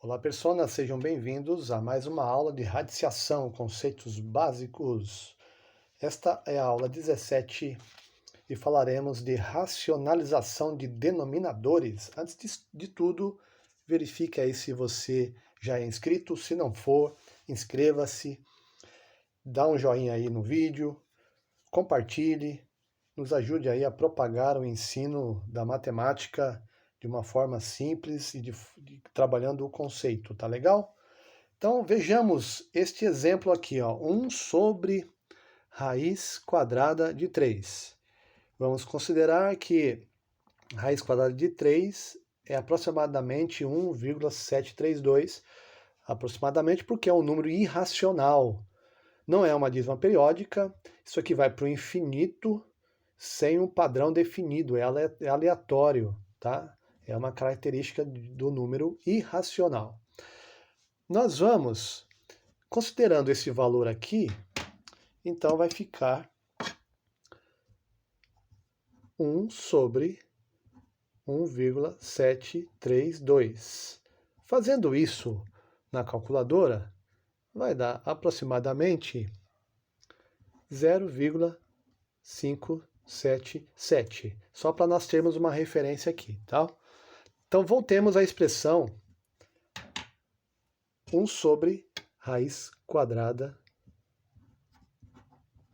Olá, pessoas, sejam bem-vindos a mais uma aula de radiciação, conceitos básicos. Esta é a aula 17 e falaremos de racionalização de denominadores. Antes de tudo, verifique aí se você já é inscrito. Se não for, inscreva-se, dá um joinha aí no vídeo, compartilhe, nos ajude aí a propagar o ensino da matemática de uma forma simples e trabalhando o conceito, tá legal? Então vejamos este exemplo aqui, ó, 1 sobre raiz quadrada de 3. Vamos considerar que raiz quadrada de 3 é aproximadamente 1,732, aproximadamente porque é um número irracional. Não é uma dízima periódica, isso aqui vai para o infinito sem um padrão definido, é aleatório, tá? É uma característica do número irracional. Nós vamos, considerando esse valor aqui, então vai ficar 1 sobre 1,732. Fazendo isso na calculadora, vai dar aproximadamente 0,577. Só para nós termos uma referência aqui, tá? Então voltemos à expressão 1 sobre raiz quadrada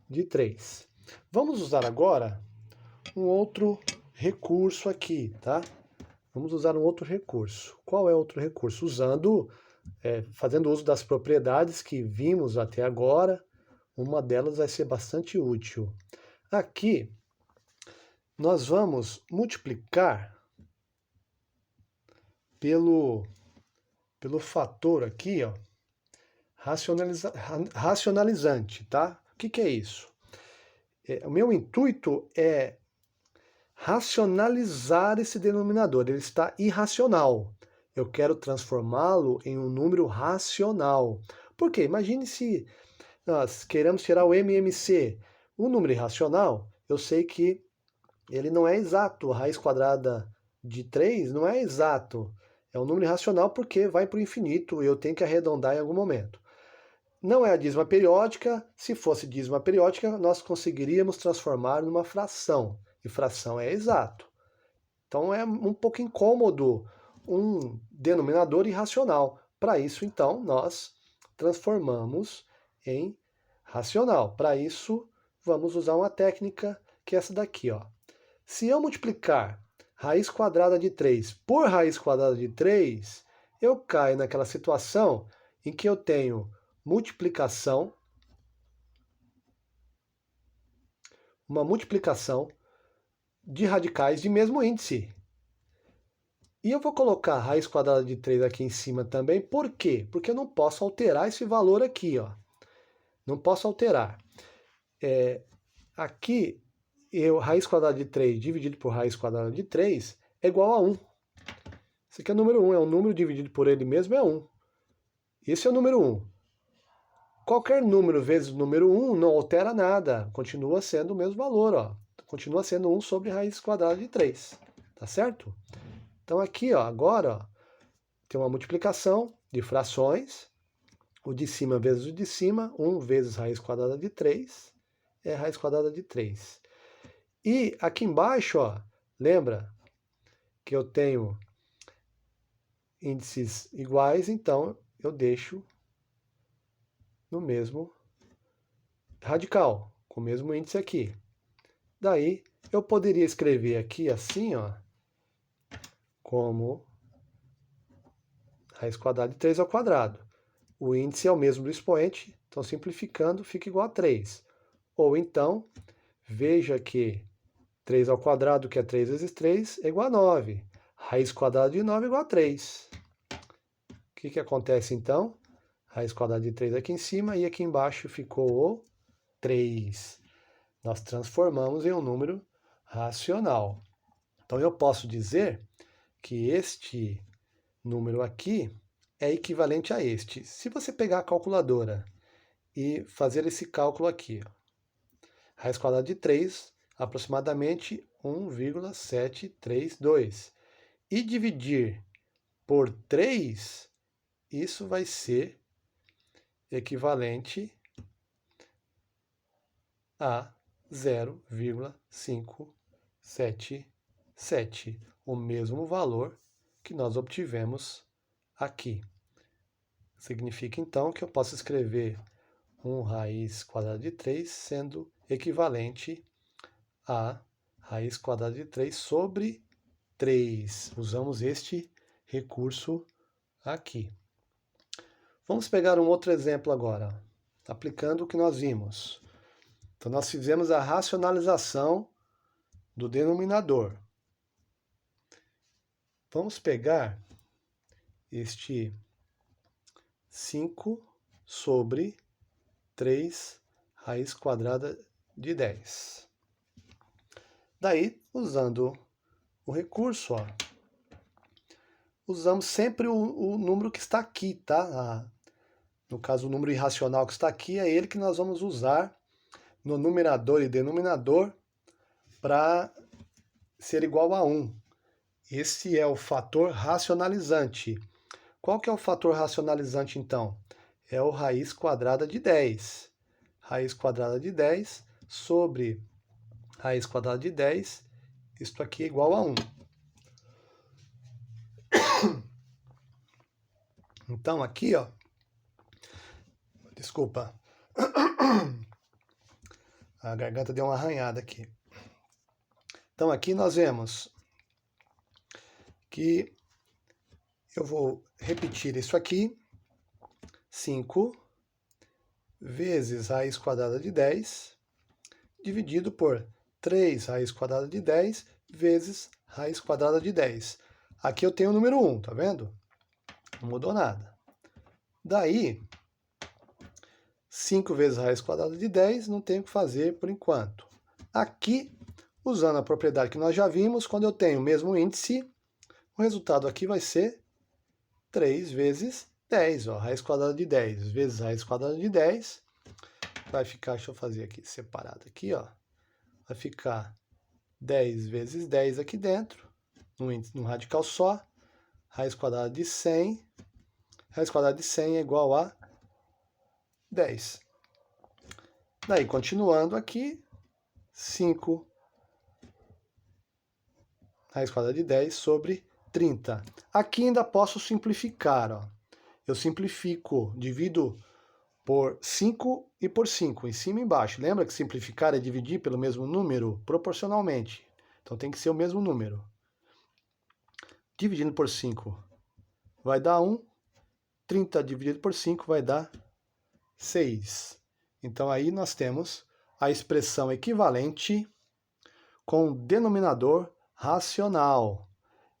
de 3. Vamos usar agora um outro recurso aqui, tá? Vamos usar um outro recurso. Qual é outro recurso? Fazendo uso das propriedades que vimos até agora, uma delas vai ser bastante útil. Aqui, nós vamos multiplicar pelo fator aqui, ó, racionalizante, tá? O que é isso? O meu intuito é racionalizar esse denominador, ele está irracional. Eu quero transformá-lo em um número racional. Por quê? Imagine se nós queremos tirar o MMC. O número irracional, eu sei que ele não é exato. A raiz quadrada de 3 não é exato. É um número irracional porque vai para o infinito e eu tenho que arredondar em algum momento. Não é a dízima periódica. Se fosse dízima periódica, nós conseguiríamos transformar numa fração. E fração é exato. Então é um pouco incômodo um denominador irracional. Para isso, então, nós transformamos em racional. Para isso, vamos usar uma técnica que é essa daqui, ó. Se eu multiplicar raiz quadrada de 3 por raiz quadrada de 3, eu caio naquela situação em que eu tenho uma multiplicação de radicais de mesmo índice. E eu vou colocar a raiz quadrada de 3 aqui em cima também. Por quê? Porque eu não posso alterar esse valor aqui, ó. Não posso alterar. Aqui, raiz quadrada de 3 dividido por raiz quadrada de 3 é igual a 1. Esse aqui é o número 1, é um número dividido por ele mesmo é 1. Esse é o número 1. Qualquer número vezes o número 1 não altera nada, continua sendo o mesmo valor, ó. Continua sendo 1 sobre raiz quadrada de 3, tá certo? Então aqui, ó, agora, ó, tem uma multiplicação de frações, o de cima vezes o de cima, 1 vezes raiz quadrada de 3, é raiz quadrada de 3. E aqui embaixo, ó, lembra que eu tenho índices iguais, então eu deixo no mesmo radical, com o mesmo índice aqui. Daí eu poderia escrever aqui assim, ó, como raiz quadrada de 3 ao quadrado. O índice é o mesmo do expoente, então simplificando fica igual a 3. Ou então, veja que 3 ao quadrado, que é 3 vezes 3, é igual a 9. Raiz quadrada de 9 é igual a 3. O que acontece então? Raiz quadrada de 3 aqui em cima e aqui embaixo ficou o 3. Nós transformamos em um número racional. Então eu posso dizer que este número aqui é equivalente a este. Se você pegar a calculadora e fazer esse cálculo aqui, ó, raiz quadrada de 3, aproximadamente 1,732. E dividir por 3 isso vai ser equivalente a 0,577, o mesmo valor que nós obtivemos aqui. Significa então que eu posso escrever 1 raiz quadrada de 3 sendo equivalente a raiz quadrada de 3 sobre 3. Usamos este recurso aqui. Vamos pegar um outro exemplo agora, aplicando o que nós vimos. Então, nós fizemos a racionalização do denominador. Vamos pegar este 5 sobre 3 raiz quadrada de 10. Daí, usando o recurso, ó, usamos sempre o número que está aqui, tá? No caso, o número irracional que está aqui é ele que nós vamos usar no numerador e denominador para ser igual a 1. Esse é o fator racionalizante. Qual que é o fator racionalizante, então? É o raiz quadrada de 10. Raiz quadrada de 10 sobre raiz quadrada de 10, isto aqui é igual a 1. Então, aqui, ó, desculpa, a garganta deu uma arranhada aqui. Então, aqui nós vemos que eu vou repetir isso aqui, 5 vezes raiz quadrada de 10, dividido por 3 raiz quadrada de 10 vezes raiz quadrada de 10. Aqui eu tenho o número 1, tá vendo? Não mudou nada. Daí, 5 vezes raiz quadrada de 10, não tenho o que fazer por enquanto. Aqui, usando a propriedade que nós já vimos, quando eu tenho o mesmo índice, o resultado aqui vai ser 3 vezes 10. Ó, raiz quadrada de 10 vezes raiz quadrada de 10. Vai ficar, deixa eu fazer aqui separado aqui, ó. Vai ficar 10 vezes 10 aqui dentro, num radical só. Raiz quadrada de 100. Raiz quadrada de 100 é igual a 10. Daí, continuando aqui, 5 raiz quadrada de 10 sobre 30. Aqui ainda posso simplificar, ó. Eu simplifico, divido por 5 e por 5, em cima e embaixo. Lembra que simplificar é dividir pelo mesmo número proporcionalmente. Então tem que ser o mesmo número. Dividindo por 5 vai dar 1. 30 dividido por 5 vai dar 6. Então aí nós temos a expressão equivalente com o denominador racional.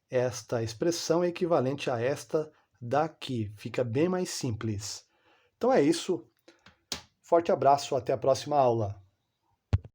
Esta expressão é equivalente a esta daqui. Fica bem mais simples. Então é isso. Forte abraço, até a próxima aula.